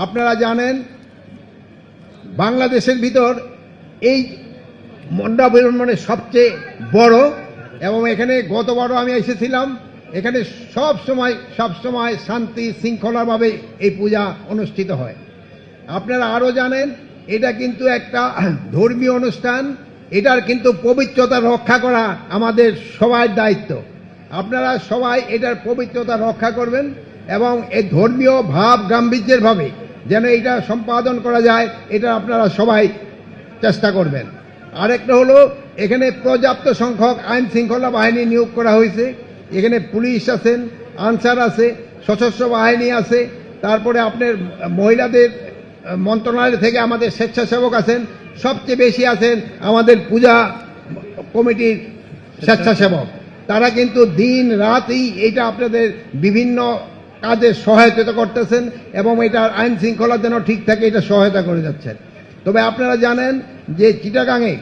আপনারা জানেন বাংলাদেশের ভিতর এই মণ্ডাবলম্বনে সবচেয়ে বড়, এবং এখানে গতবারও আমি এসেছিলাম। এখানে সব সময় শান্তি শৃঙ্খলাভাবে এই পূজা অনুষ্ঠিত হয়। আপনারা আরও জানেন এটা কিন্তু একটা ধর্মীয় অনুষ্ঠান, এটার কিন্তু পবিত্রতা রক্ষা করা আমাদের সবার দায়িত্ব। আপনারা সবাই এটার পবিত্রতা রক্ষা করবেন এবং এই ধর্মীয় ভাব গাম্ভীর্যের ভাবে যেন এটা সম্পাদন করা যায়, এটা আপনারা সবাই চেষ্টা করবেন। আরেকটা হলো, এখানে পর্যাপ্ত সংখ্যক আইন শৃঙ্খলা বাহিনী নিয়োগ করা হয়েছে। এখানে পুলিশ আছেন, আনসার আছে, সশস্ত্র বাহিনী আছে, তারপরে আপনার মহিলাদের মন্ত্রণালয় থেকে আমাদের স্বেচ্ছাসেবক আছেন, সবচেয়ে বেশি আছেন আমাদের পূজা কমিটির স্বেচ্ছাসেবক। তারা কিন্তু দিন রাতই এটা আপনাদের বিভিন্ন কাজে সহায়তা করতেছেন এবং এটার আইন শৃঙ্খলা যেন ঠিক থাকে এটা সহায়তা করে যাচ্ছেন। তবে আপনারা জানেন যে চিটাগাঙে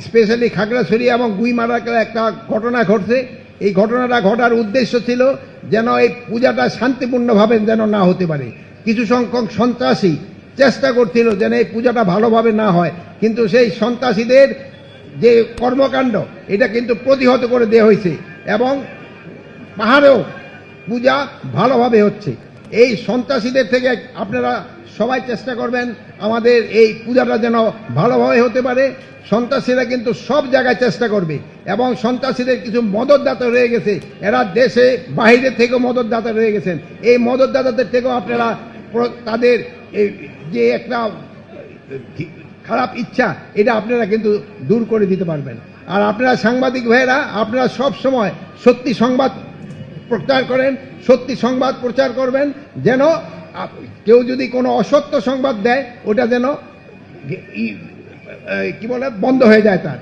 স্পেশালি খাগড়াছড়ি এবং গুইমারাতে একটা ঘটনা ঘটছে। এই ঘটনাটা ঘটার উদ্দেশ্য ছিল যেন এই পূজাটা শান্তিপূর্ণভাবে যেন না হতে পারে। কিছু সংখ্যক সন্ত্রাসী চেষ্টা করছিল যেন এই পূজাটা ভালোভাবে না হয়, কিন্তু সেই সন্ত্রাসীদের যে কর্মকাণ্ড এটা কিন্তু প্রতিহত করে দেওয়া হয়েছে এবং পাহাড়েও পূজা ভালোভাবে হচ্ছে। এই সন্ত্রাসীদের থেকে আপনারা সবাই চেষ্টা করবেন আমাদের এই পূজাটা যেন ভালোভাবে হতে পারে। সন্ত্রাসীরা কিন্তু সব জায়গায় চেষ্টা করবে এবং সন্ত্রাসীদের কিছু মদতদাতা রয়ে গেছে, এরা দেশে বাইরে থেকেও মদতদাতা রয়ে গেছেন। এই মদতদাতাদের থেকেও আপনারা তাদের যে একটা খারাপ ইচ্ছা এটা আপনারা কিন্তু দূর করে দিতে পারবেন। আর আপনারা সাংবাদিক ভাইয়েরা আপনারা সব সময় সত্যি সংবাদ প্রচার করেন, সত্যি সংবাদ প্রচার করবেন, যেন কেউ যদি কোনো অসত্য সংবাদ দেয় ওটা যেন কি বলে বন্ধ হয়ে যায় তার,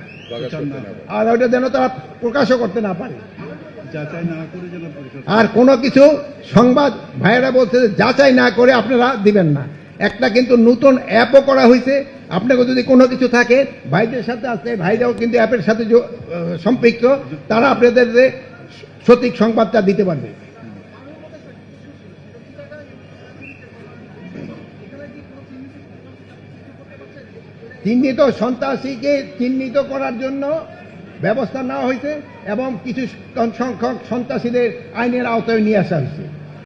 আর ওটা যেন তারা প্রকাশও করতে না পারে। আর কোনো কিছু সংবাদ ভাইয়েরা বলছে যাচাই না করে আপনারা দিবেন না। একটা কিন্তু নতুন অ্যাপও করা হয়েছে, আপনাকে যদি কোনো কিছু থাকে ভাইদের সাথে আছে, ভাইরাও কিন্তু অ্যাপের সাথে সম্পৃক্ত, তারা আপনাদের সঠিক সংবাদটা দিতে পারবে। চিহ্নিত সন্ত্রাসীকে চিহ্নিত করার জন্য ব্যবস্থা নেওয়া হয়েছে এবং কিছু সংখ্যক সন্ত্রাসীদের আইনের আওতায় নিয়ে আসা হয়েছে।